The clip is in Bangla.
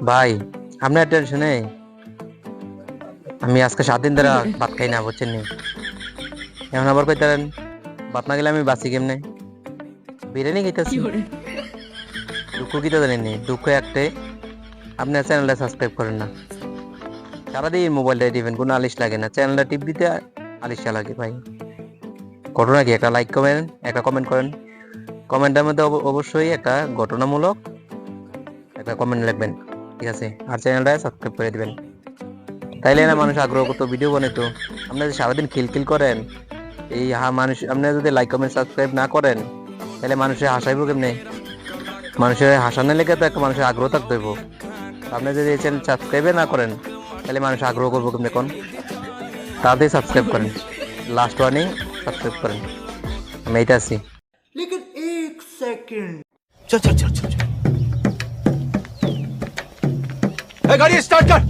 ভাই আপনার টেনশনে আমি আজকে 7 দিন ধরে ভাত খাই না, বুঝছেন নি? এখন আবার কইতারেন ভাত না গেলে আমি বাঁচি কেমনে? বিরিয়ানি খাইতেছি। দুঃখ কিতা জানেন নি? দুঃখ একটাই, আপনার চ্যানেলটা সাবস্ক্রাইব করেন না। সারাদিন মোবাইলটা টিপেন, কোনো আলিশ লাগে না, চ্যানেলটা টিপ দিতে আলিশা লাগে ভাই। ঘটনা কি? একটা লাইক করেন, একটা কমেন্ট করেন। কমেন্টের মধ্যে অবশ্যই একটা ঘটনামূলক একটা কমেন্ট লিখবেন, ঠিক আছে? আর চ্যানেলটা সাবস্ক্রাইব করে দিবেন। তাইলে না মানুষ আগ্রহ করতো, ভিডিও বানাইতো। আপনারা যে সারাদিন খিলখিল করেন, এই মানুষ আপনারা যদি লাইক কমেন্ট সাবস্ক্রাইব না করেন, তাহলে মানুষের হাসাইব কেমনে? মানুষের হাসানোর লেগে তো একটা মানুষের আগ্রহ থাকতে হইব। আপনি যদি এই চ্যানেল সাবস্ক্রাইবে না করেন, তাহলে মানুষ আগ্রহ করবো কেমনে কোন? তাড়াতাড়ি সাবস্ক্রাইব করেন, লাস্ট ওয়ার্নিং, সাবস্ক্রাইব করেন। আমি এইটা আছি। लेकिन एक सेकंड चल चल चल चल, चल। गाड़ी स्टार्ट कर।